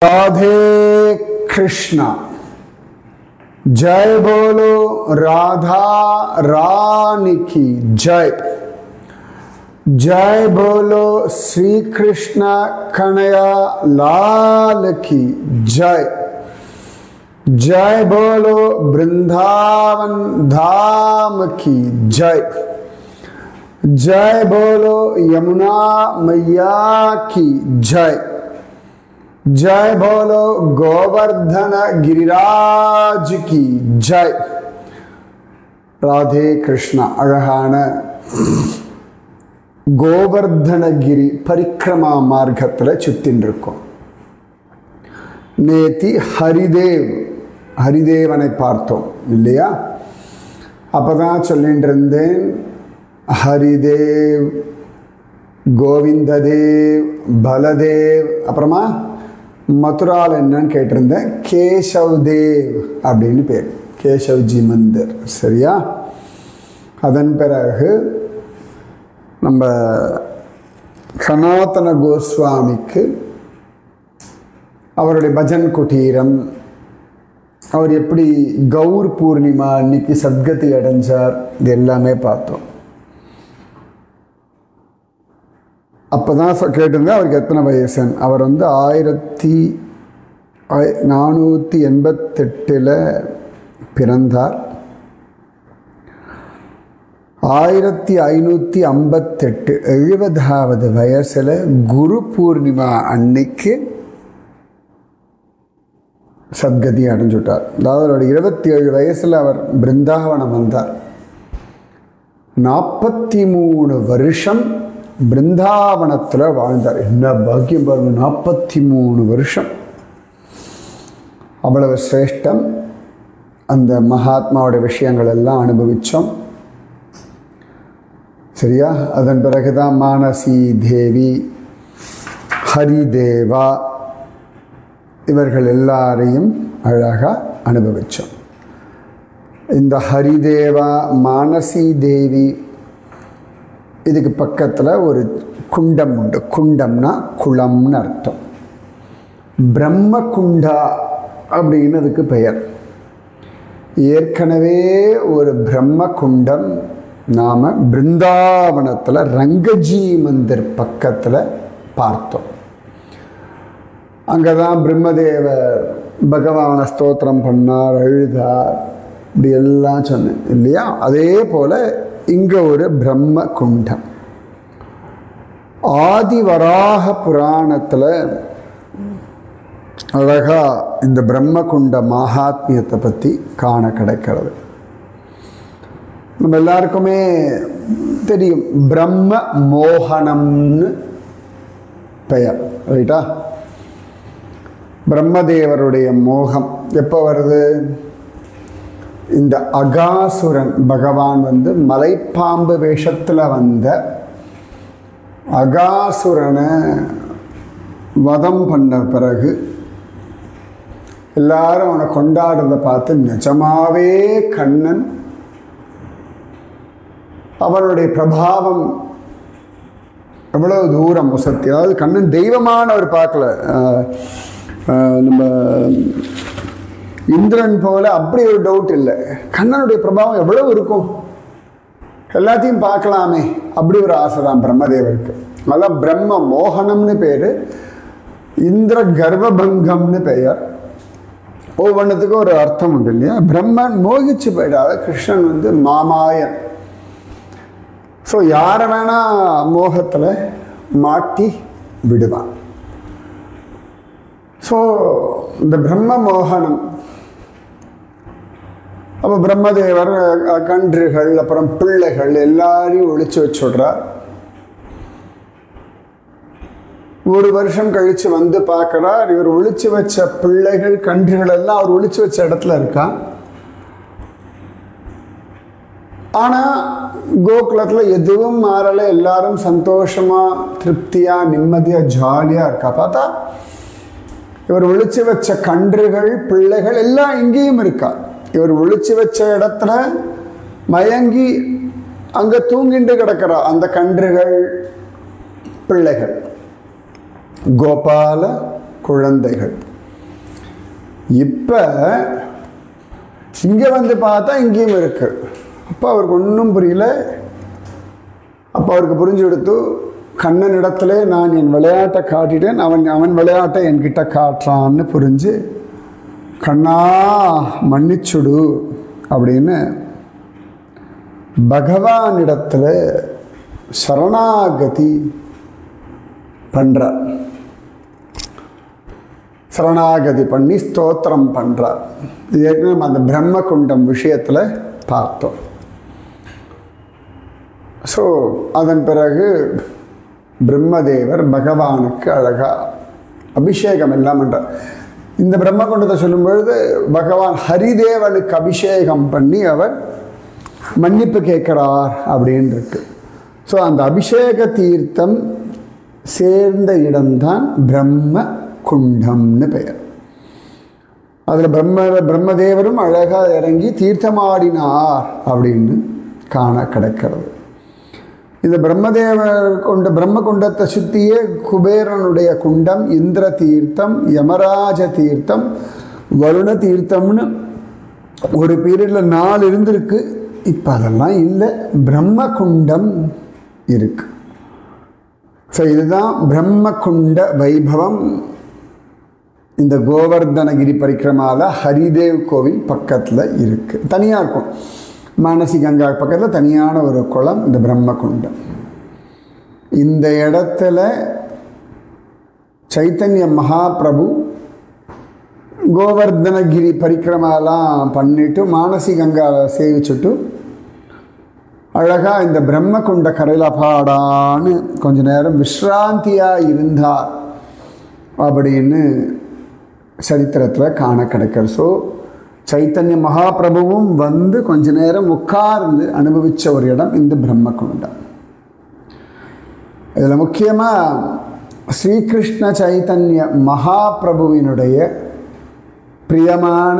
राधे कृष्णा। जय बोलो राधा रानी की जय। जय बोलो श्री कृष्ण कन्हैया लाल की जय। जय बोलो वृंदावन धाम की जय। जय बोलो यमुना मैया की जय। जय बोलो गोवर्धन गिरिराज की जय। राधे कृष्णा। अழகான கோவர்தனகிரி பரிக்ரமா மார்க்கத்தில் சுத்தின்னு இருக்கோம். நேத்தி ஹரிதேவனை பார்த்தோம் இல்லையா? அப்பதான் சொல்லிட்டு இருந்தேன், ஹரிதேவ், கோவிந்ததேவ், பலதேவ், அப்புறமா மதுரால் என்னன்னு கேட்டிருந்தேன், கேசவ் தேவ் அப்படின்னு பேர், கேசவ்ஜி மந்திர். சரியா? அதன் பிறகு நம்ம சனாதன கோஸ்வாமிக்கு அவருடைய பஜன் குட்டீரம், அவர் எப்படி கௌர் பூர்ணிமா அன்னைக்கு சத்கதி அடைஞ்சார், இது எல்லாமே பார்த்தோம். அப்போ தான் கேட்டிருந்தேன் அவருக்கு எத்தனை வயசுன்னு. அவர் 1488 பிறந்தார். 1558 70வது வயசில் குரு பூர்ணிமா அன்னைக்கு சத்கதி அடைஞ்சுட்டார். அதாவது அவருடைய 27 வயசில் அவர் பிருந்தாவனம் வந்தார். 43 வருஷம் பிருந்தாவனத்தில் வாழ்ந்தார். என்ன பாக்கியம் பாருங்க, 43 வருஷம். அவ்வளவு சிரேஷ்டம். அந்த மகாத்மாவோட விஷயங்கள் எல்லாம் அனுபவித்தோம். சரியா? அதன் பிறகுதான் மானசி தேவி, ஹரிதேவா, இவர்கள் எல்லாரையும் அழகாக அனுபவித்தோம். இந்த ஹரிதேவா, மானசி தேவி, இதுக்கு பக்கத்தில் ஒரு குண்டம் உண்டு. குண்டம்னா குளம்னு அர்த்தம். பிரம்ம குண்டா அப்படின்னு அதுக்கு பெயர். ஏற்கனவே ஒரு பிரம்ம குண்டம் நாம் பிருந்தாவனத்தில் ரங்கஜி மந்திர் பக்கத்தில் பார்த்தோம். அங்கே தான் பிரம்மதேவர் பகவானை ஸ்தோத்திரம் பண்ணார், அழுதார், இப்படி எல்லாம் சொன்னேன் இல்லையா? அதே போல் இங்கே ஒரு பிரம்ம குண்டம். ஆதிவராக புராணத்தில் அழகா இந்த பிரம்ம குண்ட மகாத்மியத்தை பற்றி காண கிடைக்கிறது. நம்ம எல்லாருக்குமே தெரியும், பிரம்ம மோகனம்னு பெயர், ரைட்டா? பிரம்மதேவருடைய மோகம் எப்போ வருது? இந்த அகாசுரன் பகவான் மலைப்பாம்பு வேஷத்தில் வந்த அகாசுரனை வதம் பண்ண பிறகு எல்லாரும் அவனை கொண்டாடுறதை பார்த்து நிஜமாவே கண்ணன் அவனுடைய பிரபாவம் எவ்வளவு தூரம் உசத்தி. அதாவது கண்ணன் தெய்வமானவர் பார்க்கல, நம்ம இந்திரன் போல அப்படி ஒரு டவுட் இல்லை. கண்ணனுடைய பிரபாவம் எவ்வளவு இருக்கும், எல்லாத்தையும் பார்க்கலாமே, அப்படி ஒரு ஆசை தான் பிரம்மதேவருக்கு. அதான் பிரம்ம மோகனம்னு பேர், இந்திர கர்வபங்கம்னு பெயர். ஒவ்வொன்றுத்துக்கும் ஒரு அர்த்தம் உண்டு இல்லையா? பிரம்மன் மோகிச்சு போயிடாத, கிருஷ்ணன் மாமாயன். ஸோ யாரை வேணா மோகத்தில் மாட்டி விடுவான். ஸோ இந்த பிரம்ம மோகனம். அப்போ பிரம்மதேவர் கன்றுகள், அப்புறம் பிள்ளைகள் எல்லாரையும் ஒழிச்சு வச்சுடுறார். ஒரு வருஷம் கழித்து பார்க்குறார், இவர் ஒழிச்சு வச்ச பிள்ளைகள் கன்றுகள் எல்லாம் அவர் ஒழிச்சு வச்ச இடத்துல இருக்கான். ஆனால் கோகுலத்தில் எதுவும் மாறலை, எல்லாரும் சந்தோஷமாக திருப்தியாக நிம்மதியாக ஜாலியாக இருக்கா. பார்த்தா இவர் ஒழிச்சு வச்ச கன்றுகள் பிள்ளைகள் எல்லாம் இங்கேயும் இருக்கா. இவர் ஒழிச்சு வச்ச இடத்துல மயங்கி அங்கே தூங்கிட்டு கிடக்கிறா அந்த கன்றுகள் பிள்ளைகள். கோபால குழந்தைகள். இப்போ இங்கே வந்து பார்த்தா இங்கேயும் இருக்கு. அப்போ அவருக்கு ஒன்றும் புரியல. அப்போ அவருக்கு புரிஞ்சு கொடுத்து, கண்ணனிடத்துல நான் என் விளையாட்டை காட்டிட்டேன், அவன் விளையாட்டை என்கிட்ட காட்டுறான்னு புரிஞ்சு, கண்ணா மன்னிச்சுடு அப்படின்னு பகவானிடத்துல சரணாகதி பண்றார். சரணாகதி பண்ணி ஸ்தோத்திரம் பண்றார். இது ஏற்கனவே நம்ம அந்த பிரம்மகுண்டம் விஷயத்தில் பார்த்தோம். ஸோ அதன் பிறகு பிரம்மதேவர் பகவானுக்கு அழகா அபிஷேகம் எல்லாம் பண்றார். இந்த பிரம்மகுண்டத்தை சொல்லும் பொழுது பகவான் ஹரிதேவனுக்கு அபிஷேகம் பண்ணி அவர் மன்னிப்பு கேட்கிறார் அப்படின்னு இருக்கு. ஸோ அந்த அபிஷேக தீர்த்தம் சேர்ந்த இடம்தான் பிரம்ம குண்டம்னு பெயர். அதில் பிரம்மதேவரும் அழகாக இறங்கி தீர்த்தமாடினார் அப்படின்னு காண கிடைக்கிறது. இந்த பிரம்மதேவர் கொண்ட பிரம்ம குண்டத்தை சுற்றியே குபேரனுடைய குண்டம், இந்திர தீர்த்தம், யமராஜ தீர்த்தம், வருண தீர்த்தம்னு ஒரு பீரியடில் 4 இருந்திருக்கு. இப்போ அதெல்லாம் இல்லை, பிரம்ம குண்டம் இருக்கு. ஸோ இதுதான் பிரம்மகுண்ட வைபவம். இந்த கோவர்தனகிரி பரிக்கிரமாவில் ஹரிதேவ் கோவில் பக்கத்தில் இருக்குது. தனியாக இருக்கும், மானசி கங்கா பக்கத்தில் தனியான ஒரு குளம் இந்த பிரம்மகுண்டம். இந்த இடத்துல சைத்தன்ய மகாபிரபு கோவர்தனகிரி பரிக்கிரமாலாம் பண்ணிட்டு மானசி கங்காவை சேவிச்சுட்டு அழகாக இந்த பிரம்மகுண்ட கரையில் பாடான்னு கொஞ்ச நேரம் விஸ்ராந்தியாக இருந்தார் அப்படின்னு சரித்திரத்தில் காண கிடைக்கிறது. ஸோ சைத்தன்ய மகாபிரபுவும் வந்து கொஞ்ச நேரம் உட்கார்ந்து அனுபவித்த ஒரு இடம் இந்த பிரம்மகுண்டம். இதில் முக்கியமாக ஸ்ரீகிருஷ்ண சைத்தன்ய மகாபிரபுவினுடைய பிரியமான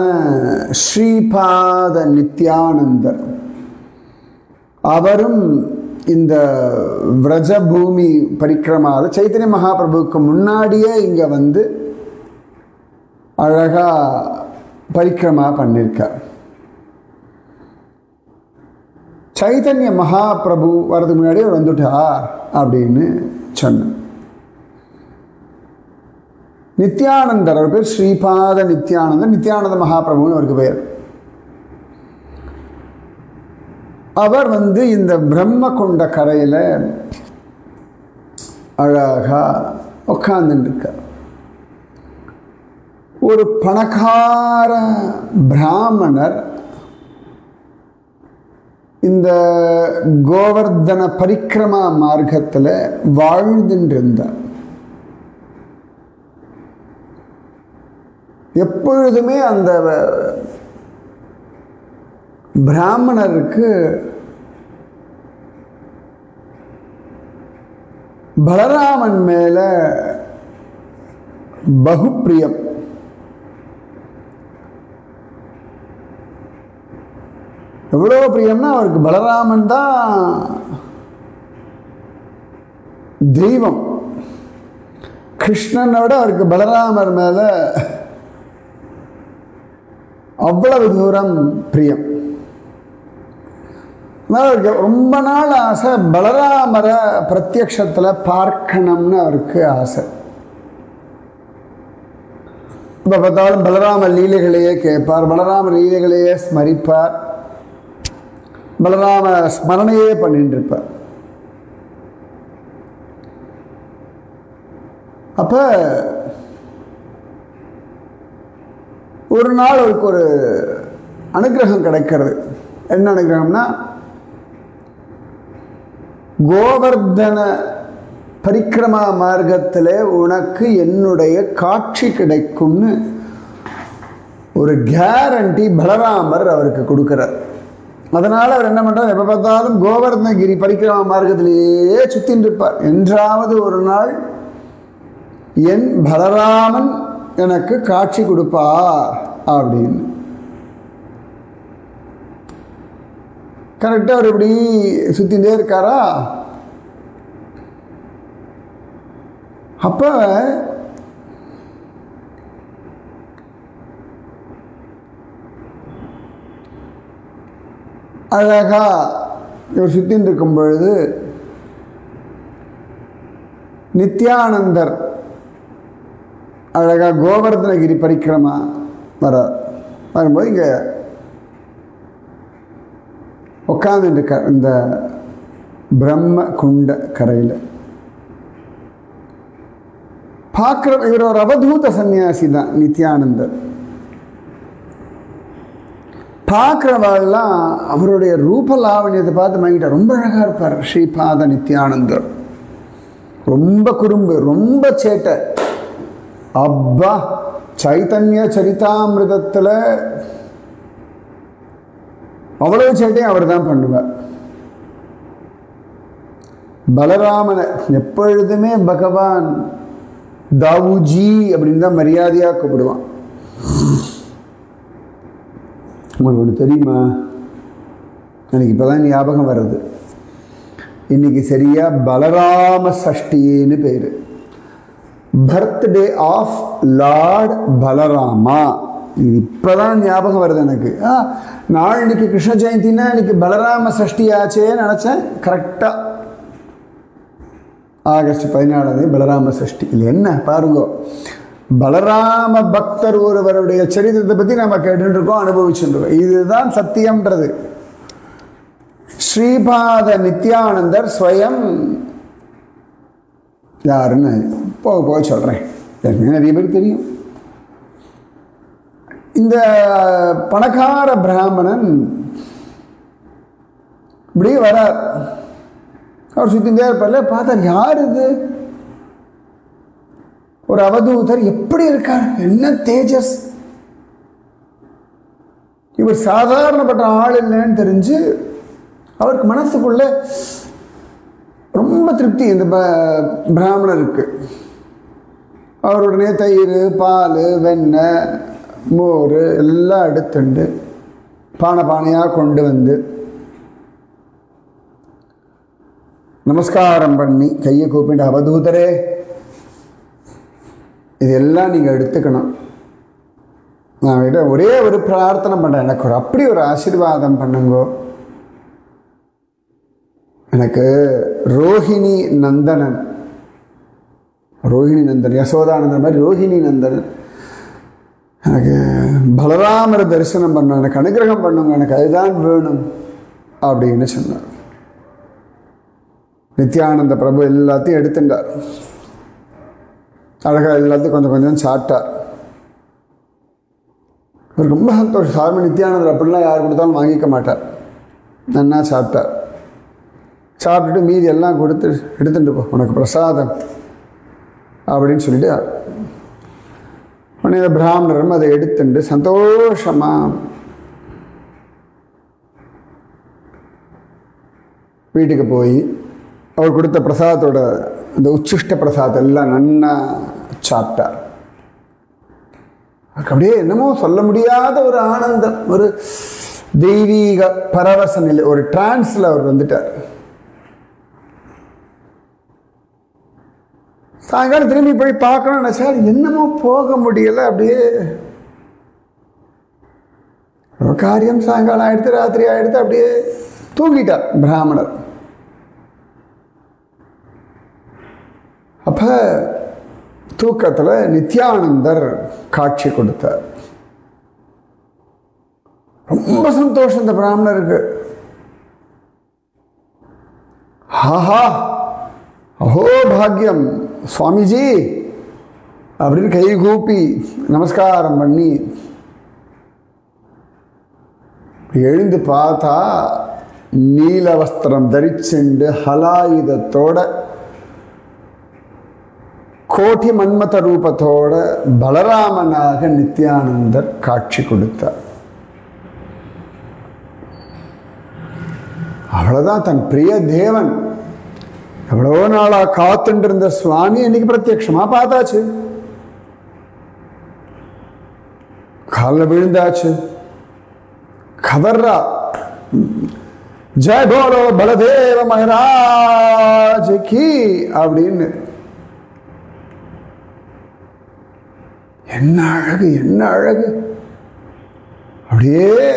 ஸ்ரீபாத நித்யானந்தர் அவரும் இந்த விரஜபூமி பரிக்கிரமாவில் சைத்தன்ய மகாபிரபுவுக்கு முன்னாடியே இங்கே வந்து அழகாக பரிக்கிரமா பண்ணியிருக்கார். சைத்தன்ய மகாபிரபு வரதுக்கு முன்னாடியே வந்துட்டார் அப்படின்னு சொன்னார். நித்யானந்தர் அவர் பேர் ஸ்ரீபாத நித்யானந்தர், நித்யானந்த மகாபிரபுன்னு அவருக்கு பேர். அவர் வந்து இந்த பிரம்மகுண்ட கரையில் அழகா உட்கார்ந்துருக்கார். ஒரு பணக்கார பிராமணர் இந்த கோவர்தன பரிக்கிரமா மார்க்கத்தில் வாழ்ந்துருந்தார். எப்பொழுதுமே அந்த பிராமணருக்கு பலராமன் மேல பகுப்பிரியம். எவ்வளோ பிரியம்னா அவருக்கு பலராமன் தான் தெய்வம். கிருஷ்ணனோட அவருக்கு பலராமர் மேல அவ்வளவு தூரம் பிரியம். அவருக்கு ரொம்ப நாள் ஆசை பலராமரை பிரத்யக்ஷத்தில் பார்க்கணும்னு அவருக்கு ஆசை. இப்போ பார்த்தாலும் பலராம லீலைகளையே கேட்பார், பலராம லீலைகளையே ஸ்மரிப்பார், பலராம ஸ்மரணையே பண்ணிட்டு இருப்பார். அப்ப ஒரு நாள் அவருக்கு ஒரு அனுகிரகம் கிடைக்கிறது. என்ன அனுகிரகம்னா, கோவர்தன பரிக்கிரமா மார்க்கத்தில் உனக்கு என்னுடைய காட்சி கிடைக்கும்னு ஒரு கேரண்டி பலராமர் அவருக்கு கொடுக்கிறார். அதனால் அவர் என்ன பண்ணுறார், எப்போ பார்த்தாலும் கோவர்தனகிரி பரிக்கிரமா மார்க்கத்திலேயே சுற்றின்னு இருப்பார். என்றாவது ஒரு நாள் என் பலராமன் எனக்கு காட்சி கொடுப்பார் அப்படின்னு. கரெக்டாக அவர் இப்படி சுற்றிகிட்டே இருக்காரா. அப்போ அழகாக இவர் சுத்தின்னு இருக்கும் பொழுது நித்யானந்தர் அழகாக கோவர்தனகிரி பரிக்கிரமா வரும்போது இங்கே உட்காந்துட்டு இந்த பிரம்ம குண்ட கரையில் பார்க்குற இவர் ஒரு அவதூத சன்னியாசி தான் நித்யானந்தர். பார்க்குறவாள்லாம் அவருடைய ரூப லாவணியத்தை பார்த்து வாங்கிட்டார். ரொம்ப அழகாக இருப்பார் ஸ்ரீபாத நித்யானந்தர். ரொம்ப குறும்பு, ரொம்ப சேட்டை. அப்பா சைத்தன்ய சரிதாமிரதத்தில் அவ்வளவு சேட்டையும் அவர் தான் பண்ணுவார். பலராமனை எப்பொழுதுமே பகவான் தாவுஜி அப்படின்னு தான் மரியாதையாக கூப்பிடுவான். உங்களுக்கு ஒன்று தெரியுமா? எனக்கு இப்போ தான் ஞாபகம் வருது. இன்னைக்கு சரியா பலராம சஷ்டின்னு பேர். Birthday of lord Balarama. இது இப்போ தான் ஞாபகம் வருது எனக்கு. நாளைக்கு கிருஷ்ண ஜெயந்தின்னா இன்னைக்கு பலராம சஷ்டி ஆச்சேன்னு நினச்சேன். கரெக்டாக ஆகஸ்ட் 14 பலராம சஷ்டி. இல்லை என்ன பாருங்க, பலராம பக்தர் ஒருவருடைய சரித்திரத்தை பற்றி நம்ம கேட்டுருக்கோம், அனுபவிச்சுருக்கோம். இதுதான் சத்தியம்ன்றது. ஸ்ரீபாத நித்யானந்தர் ஸ்வயம் யாருன்னு போக சொல்கிறேன். எனக்கு நிறைய பேர் தெரியும். இந்த பணக்கார பிராமணன் இப்படி வரார். அவர் சுத்தின்றே இருப்பார்ல, பார்த்தா யார் இது? ஒரு அவதூதர். எப்படி இருக்கார், என்ன தேஜஸ்! இவர் சாதாரணப்பட்ட ஆள் இல்லைன்னு தெரிஞ்சு அவருக்கு மனசுக்குள்ள ரொம்ப திருப்தி. இந்த பிராமணருக்கு அவருடனே தயிர், பால், வெண்ணெய், மோர் எல்லாம் எடுத்துண்டு பானையாக கொண்டு வந்து நமஸ்காரம் பண்ணி கையை கூப்பிட்டு, அவதூதரே இதெல்லாம் நீங்கள் எடுத்துக்கணும். நான் கிட்ட ஒரே ஒரு பிரார்த்தனை பண்ணுறேன். எனக்கு ஒரு அப்படி ஒரு ஆசீர்வாதம் பண்ணுங்கோ. எனக்கு ரோஹிணி நந்தனன் யசோதானந்தன் மாதிரி ரோஹிணி நந்தனன் எனக்கு பலராமரை தரிசனம் பண்ண, எனக்கு அனுகிரகம் பண்ணுங்க, எனக்கு அதுதான் வேணும் அப்படின்னு சொன்னார். நித்யானந்த பிரபு எல்லாத்தையும் எடுத்துட்டார். அழகாக எல்லாத்தையும் கொஞ்சம் கொஞ்சம் சாப்பிட்டார். அவர் ரொம்ப சந்தோஷம். சாமி நித்யானந்தர் அப்படிலாம் யார் கொடுத்தாலும் வாங்கிக்க மாட்டார். நன்னா சாப்பிட்டார். சாப்பிட்டுட்டு மீதி எல்லாம் கொடுத்து எடுத்துட்டு போ, உனக்கு பிரசாதம் அப்படின்னு சொல்லிட்டு உடனே பிராமணரும் அதை எடுத்துட்டு சந்தோஷமாக வீட்டுக்கு போய் அவர் கொடுத்த பிரசாதத்தோட இந்த உச்சிஷ்ட பிரசாதம் எல்லாம் நன்னா சாப்பிட்டார். அப்படியே என்னமோ சொல்ல முடியாத ஒரு ஆனந்தம், ஒரு தெய்வீக பரவச நிலை, ஒரு டிரான்ஸ்ல அவர் வந்துட்டார். சாயங்காலம் திரும்பி போய் பார்க்கணும்னு நினைச்சா என்னமோ போக முடியலை. அப்படியே ஒரு காரியம் சாயங்காலம் ஆயிடுத்து, ராத்திரி ஆயிடுத்து, அப்படியே தூங்கிட்டார் பிராமணர். அப்ப தூக்கத்தில் நித்யானந்தர் காட்சி கொடுத்தார். ரொம்ப சந்தோஷம் இந்த பிராமணருக்கு. ஆஹா, அஹோ பாக்யம் சுவாமிஜி அப்படின்னு கை கூப்பி நமஸ்காரம் பண்ணி எழுந்து பார்த்தா நீல வஸ்திரம் தரிச்சுண்டு ஹலாயுதத்தோட கோட்டி மன்மத ரூபத்தோட பலராமனாக நித்யானந்தர் காட்சி கொடுத்தார். அவ்வளவுதான், தன் பிரிய தேவன் எவ்வளோ நாளா காத்துட்டு இருந்த சுவாமி இன்னைக்கு பிரத்யட்சமா பார்த்தாச்சு. காலில் விழுந்தாச்சு, கதர்றா, ஜெய் போலோ பலதேவ மகாராஜ் கி அப்படின்னு. என்ன அழகு, என்ன அழகு! அப்படியே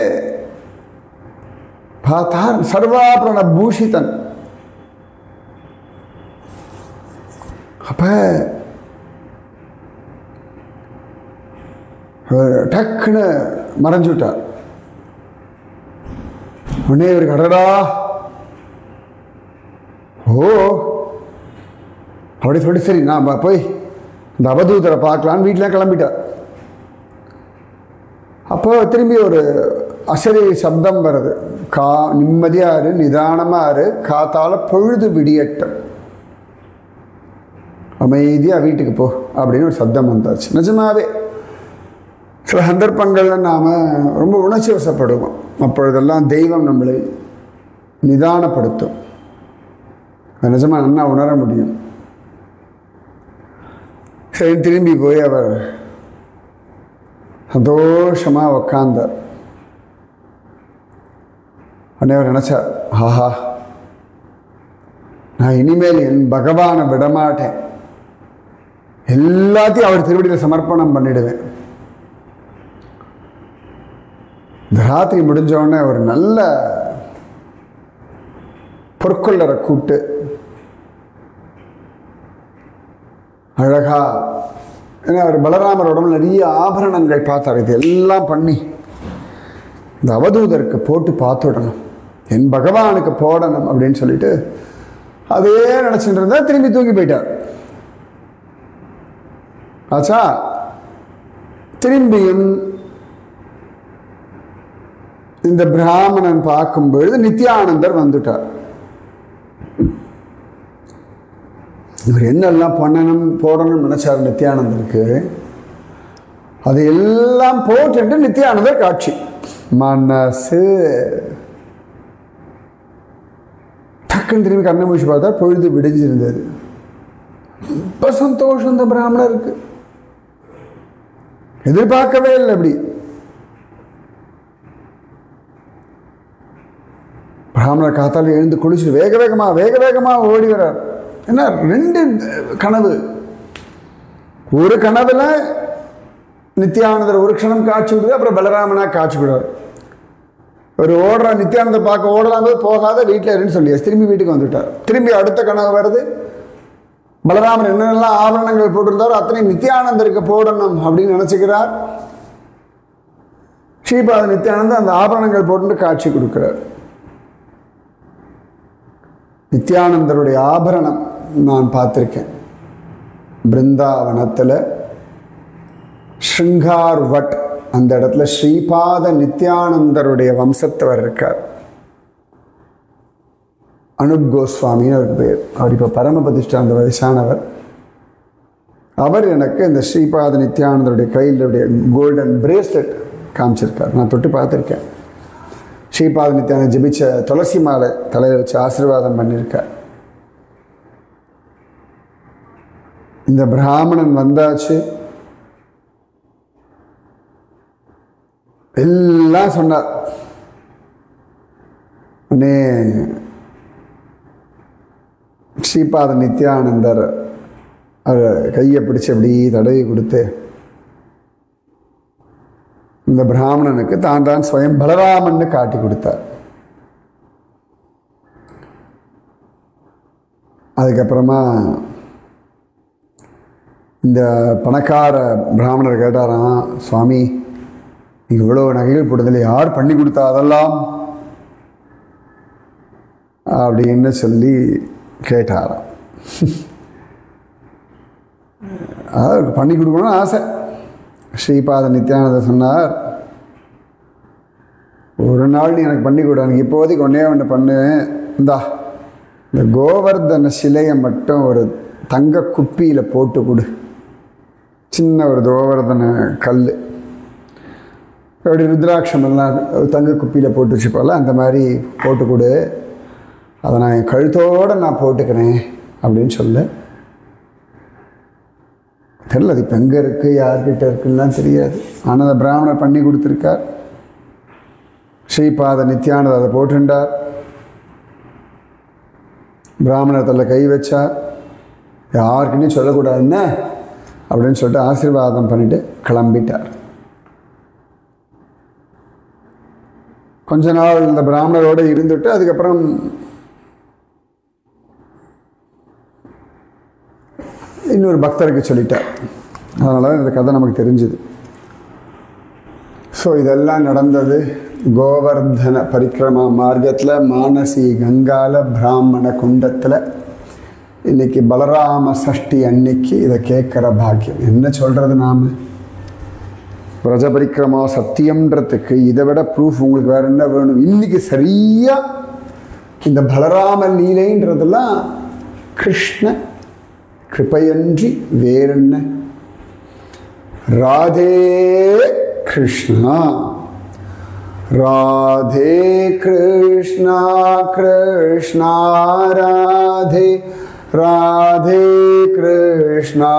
சர்வாபரண பூஷிதன். அப்ப டக்குன்னு மறைஞ்சுட்டார். உடனே இவருக்கு அடடா, ஓ அப்படி சொல்லிட்டு சரி நான் போய் இந்த அவதூதரை பார்க்கலான்னு வீட்டில் கிளம்பிட்டார். அப்போ திரும்பி ஒரு அசரி சப்தம் வருது. நிம்மதியாக இரு, நிதானமாக இரு, காத்தால பொழுது விடியட்டும், அமைதியாக வீட்டுக்கு போ அப்படின்னு ஒரு சப்தம் வந்தாச்சு. நிஜமாவே சில சந்தர்ப்பங்களில் நாம் ரொம்ப உணர்ச்சி வசப்படுவோம். அப்பொழுதெல்லாம் தெய்வம் நம்மளை நிதானப்படுத்தும். நிஜமாக நல்லா உணர முடியும். சரி திரும்பி போய் அவர் சந்தோஷமாக உக்காந்தார். உடனே அவர் நினச்சார், ஆஹா நான் இனிமேல் என் பகவானை விடமாட்டேன், எல்லாத்தையும் அவர் திருவடியில் சமர்ப்பணம் பண்ணிடுவேன். இந்த ராத்திரி முடிஞ்சோடனே ஒரு நல்ல பொற்கொள்ளரை கூப்பிட்டு அழகா, ஏன்னா அவர் பலராமர் உடம்புல நிறைய ஆபரணங்கள் பார்த்தார், இது எல்லாம் பண்ணி இந்த அவதூதருக்கு போட்டு பார்த்துடணும், என் பகவானுக்கு போடணும் அப்படின்னு சொல்லிட்டு அதே நினச்சிட்டு இருந்தா திரும்பி தூங்கி போயிட்டார். ஆச்சா, திரும்பியும் இந்த பிராமணன் பார்க்கும்பொழுது நித்யானந்தர் வந்துட்டார். இவர் என்னெல்லாம் பண்ணணும் போடணும்னு நினைச்சார் நித்யானந்தருக்கு, அது எல்லாம் போட்டு நித்யானந்தர் காட்சி. மனசு டக்குன்னு திரும்பி கண்ணை மூச்சு பார்த்தா பொழுது விடிஞ்சிருந்தது. ரொம்ப சந்தோஷம் இந்த பிராமணருக்கு, எதிர்பார்க்கவே இல்லை. அப்படி பிராமணர் காத்தால் எழுந்து குளிச்சுட்டு வேக வேகமாக ஓடி வர்றார். ஏன்னா 2 கனவு. ஒரு கனவுல நித்யானந்தர் ஒரு க்ஷணம் காட்சி விடுது, அப்புறம் பலராமனா காட்சி விடுவார். ஒரு ஓடுற நித்யானந்தர் பார்க்க ஓடலாம் போகாத வீட்டில் இருன்னு சொல்லி திரும்பி வீட்டுக்கு வந்துட்டார். திரும்பி அடுத்த கனவு வருது, பலராமன் என்னென்னலாம் ஆபரணங்கள் போட்டிருந்தாரோ அத்தனை நித்யானந்தருக்கு போடணும் அப்படின்னு நினச்சிக்கிறார். ஸ்ரீபாத நித்யானந்தர் அந்த ஆபரணங்கள் போட்டு காட்சி கொடுக்கிறார். நித்யானந்தருடைய ஆபரணம் நான் பார்த்துருக்கேன். பிருந்தாவனத்தில் ஸ்ருங்கார் வட் அந்த இடத்துல ஸ்ரீபாத நித்யானந்தருடைய வம்சத்தவர் இருக்கார். அனுப் கோஸ்வாமின்னு அவருக்கு பேர். அவர் இப்போ பரமபதிஷ்டா அந்த வயசானவர். அவர் எனக்கு இந்த ஸ்ரீபாத நித்யானந்தருடைய கையிலுடைய கோல்டன் பிரேஸ்லெட் காமிச்சிருக்கார். நான் தொட்டு பார்த்துருக்கேன். ஸ்ரீபாத நித்யானந்த ஜபிச்ச துளசி மாலை தலையில் வச்சு ஆசீர்வாதம் பண்ணியிருக்கார். இந்த பிராமணன் வந்தாச்சு, எல்லாம் சொன்னார். உடனே ஸ்ரீபாத நித்யானந்தர் அவர் கையை பிடிச்சி அப்படி தடவி கொடுத்து இந்த பிராமணனுக்கு தான் ஸ்வயம் பலராமன்னு காட்டி கொடுத்தார். அதுக்கப்புறமா இந்த பணக்கார பிராமணர் கேட்டாராம், சுவாமி நீங்கள் இவ்வளோ நகைகள் போட்டதில் யார் பண்ணி கொடுத்தா அதெல்லாம் அப்படின்னு சொல்லி கேட்டாராம். அதாவது பண்ணி கொடுக்கணும்னு ஆசை. ஸ்ரீபாத நித்யானந்தர் சொன்னார், ஒரு நாள் நீ எனக்கு பண்ணி கொடு, எனக்கு இப்போதைக்கு ஒன்று பண்ணுவேன். இந்த கோவர்தன சிலையை மட்டும் ஒரு தங்க குப்பியில் போட்டு கொடு, சின்ன ஒரு கோவர்தன கல், அப்படி ருத்ராட்சமெல்லாம் தங்க குப்பியில் போட்டு வச்சுப்போல அந்த மாதிரி போட்டு கொடு, அதை நான் என் கழுத்தோடு நான் போட்டுக்கிறேன் அப்படின்னு சொல்ல. தெரியல அது இப்போ எங்கே இருக்குது யார்கிட்ட இருக்குலாம் தெரியாது. ஆனால் அந்த பிராமணர் பண்ணி கொடுத்துருக்கார். ஸ்ரீபாத நித்யானந்தர் அதை போட்டுண்டார். பிராமணத்தில் கை வச்சார். யாருக்குன்னே சொல்லக்கூடாதுன்னு அப்படின்னு சொல்லிட்டு ஆசீர்வாதம் பண்ணிட்டு கிளம்பிட்டார். கொஞ்ச நாள் இந்த பிராமணரோடு இருந்துட்டு அதுக்கப்புறம் இன்னொரு பக்தருக்கு சொல்லிட்டார். அதனால இந்த கதை நமக்கு தெரிஞ்சுது. ஸோ இதெல்லாம் நடந்தது கோவர்தன பரிக்கிரமா மார்க்கத்தில், மானசி கங்கால பிராமண குண்டத்தில். இன்னைக்கு பலராம சஷ்டி அன்னைக்கு இதை கேட்குற பாக்கியம். என்ன சொல்கிறது, நாம் பிரஜ பரிக்கிரமா சத்தியம்ன்றதுக்கு இதை விட ப்ரூஃப் உங்களுக்கு வேறு என்ன வேணும்? இன்னைக்கு சரியாக இந்த பலராம லீலைன்றதெல்லாம் கிருஷ்ண கிருபையன்றி வேறென்ன. ராதே கிருஷ்ணா ராதே கிருஷ்ணா கிருஷ்ணா ராதே ராதே கிருஷ்ணா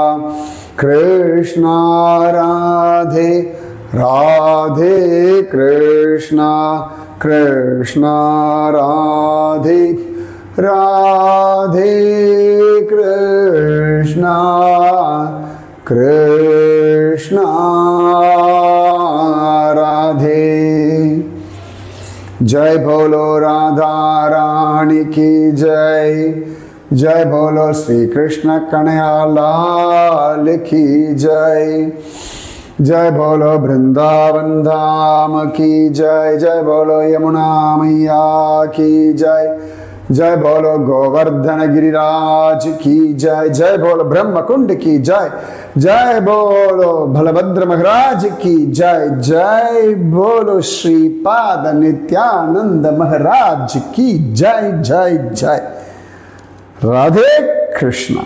கிருஷ்ணா ராதே ராதே கிருஷ்ணா கிருஷ்ணா ராதே ராதே கிருஷ்ணா கிருஷ்ணா ராதே. जय बोलो राधा रानी की जय. जय बोलो श्री कृष्ण कन्हैया लाल की जय. जय बोलो वृंदावन धाम की जय. जय बोलो यमुना मैया की जय. जय बोलो गोवर्धन गिरिराज की जय. जय बोलो ब्रह्म कुंड की जय. जय बोलो बलभद्र महाराज की जय. जय बोलो श्रीपाद नित्यानंद महाराज की जय. जय जय. राधे कृष्णा.